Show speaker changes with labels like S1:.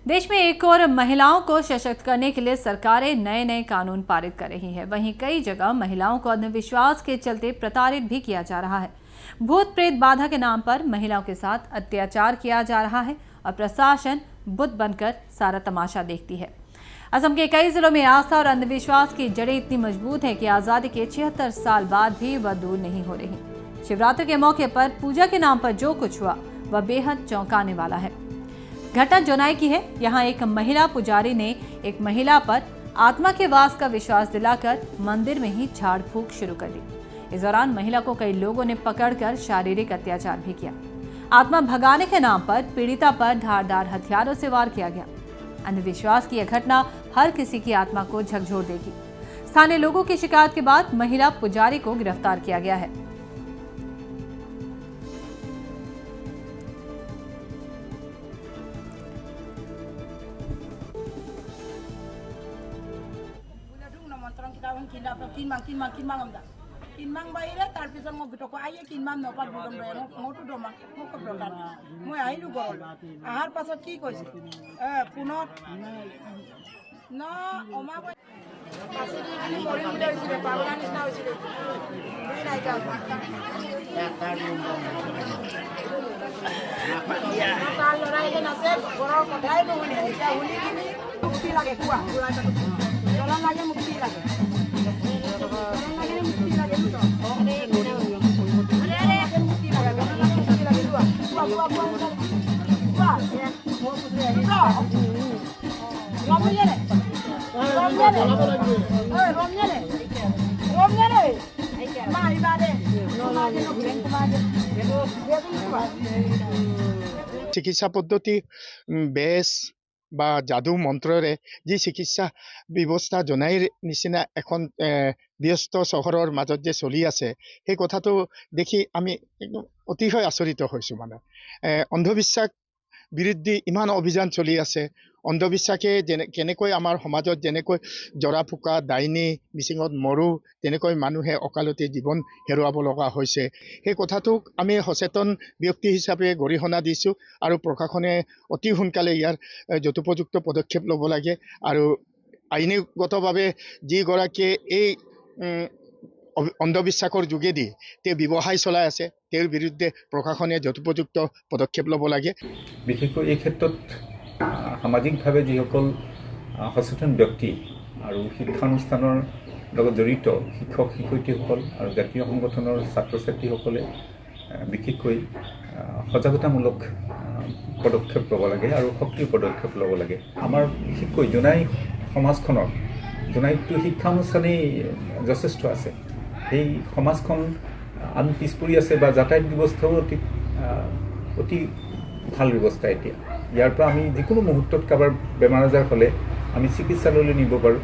S1: देश में एक और महिलाओं को सशक्त करने के लिए सरकारें नए नए कानून पारित कर रही है। वहीं कई जगह महिलाओं को अंधविश्वास के चलते प्रताड़ित भी किया जा रहा है। भूत प्रेत बाधा के नाम पर महिलाओं के साथ अत्याचार किया जा रहा है और प्रशासन बुत बनकर सारा तमाशा देखती है। असम के कई जिलों में आस्था और अंधविश्वास की जड़ें इतनी मजबूत हैं कि आजादी के 76 साल बाद भी वह दूर नहीं हो रही। शिवरात्रि के मौके पर पूजा के नाम पर जो कुछ हुआ वह बेहद चौंकाने वाला है। घटना जोनाई की है। यहाँ एक महिला पुजारी ने एक महिला पर आत्मा के वास का विश्वास दिलाकर मंदिर में ही झाड़ फूंक शुरू कर दी। इस दौरान महिला को कई लोगों ने पकड़कर शारीरिक अत्याचार भी किया। आत्मा भगाने के नाम पर पीड़िता पर धारदार हथियारों से वार किया गया। अंधविश्वास की यह घटना हर किसी की आत्मा को झकझोर देगी। स्थानीय लोगों की शिकायत के बाद महिला पुजारी को गिरफ्तार किया गया है।
S2: কিনমাং বাইরে তাৰপিছত মই গোটক আইয়ে কিনমাং নপাত বুজন বাই মোটো দমা মোক দৰকাৰ মই আহিলো ঘৰলৈ আহাৰ পাছত কি কৈছে পুনৰ ন অমা পাছদি মৰি উলাইছিলে পাগলা নিচিনা হৈছিলে দুই নাইকা তাৰ লৰাইলে নাছে ঘৰৰ কথাই নুশুনে এতিয়া শুনি কিনি মুক্তি লাগে কোৱা জলন লাগে মুক্তি লাগে
S3: চিকিৎসা পদ্ধতি বেজ বা যাদু মন্ত্ৰৰে যি চিকিৎসা ব্যৱস্থা জনাইৰ নিচিনা এখন ব্যস্ত চহৰৰ মাজত যে চলি আছে সেই কথাটো দেখি আমি একদম অতিশয় আচৰিত হৈছোঁ। মানে অন্ধবিশ্বাস বিৰুদ্ধে ইমান অভিযান চলি আছে। অন্ধবিশ্বাসে কেনেকৈ আমাৰ সমাজত যেনেকৈ জৰা ফুকা ডাইনী মিচিঙত মৰো তেনেকৈ মানুহে অকালতে জীৱন হেৰুৱাব লগা হৈছে সেই কথাটোক আমি সচেতন ব্যক্তি হিচাপে গৰিহণা দিছোঁ আৰু প্ৰশাসনে অতি সোনকালে ইয়াৰ যথোপযুক্ত পদক্ষেপ ল'ব লাগে আৰু আইনীগতভাৱে যিগৰাকীয়ে এই অন্ধবিশ্বাসৰ যোগেদি তেওঁ ব্যৱসায় চলাই আছে তেওঁৰ বিৰুদ্ধে প্ৰশাসনে যথোপযুক্ত পদক্ষেপ ল'ব লাগে।
S4: বিশেষকৈ এই ক্ষেত্ৰত সামাজিকভাৱে যিসকল সচেতন ব্যক্তি আৰু শিক্ষানুষ্ঠানৰ লগত জড়িত শিক্ষক শিক্ষয়িত্ৰীসকল আৰু জাতীয় সংগঠনৰ ছাত্ৰ ছাত্ৰীসকলে বিশেষকৈ সজাগতামূলক পদক্ষেপ ল'ব লাগে আৰু সক্ৰিয় পদক্ষেপ ল'ব লাগে। আমাৰ বিশেষকৈ জোনাই সমাজখনৰ জোনাইটো শিক্ষানুষ্ঠানেই যথেষ্ট আছে। সেই সমাজখন আন পিছ পৰি আছে বা যাতায়াত ব্যৱস্থাও অতি ভাল ব্যৱস্থা। এতিয়া ইয়াৰ পৰা আমি যিকোনো মুহূৰ্তত কাৰোবাৰ বেমাৰ আজাৰ হ'লে আমি চিকিৎসালয়লৈ নিব পাৰোঁ।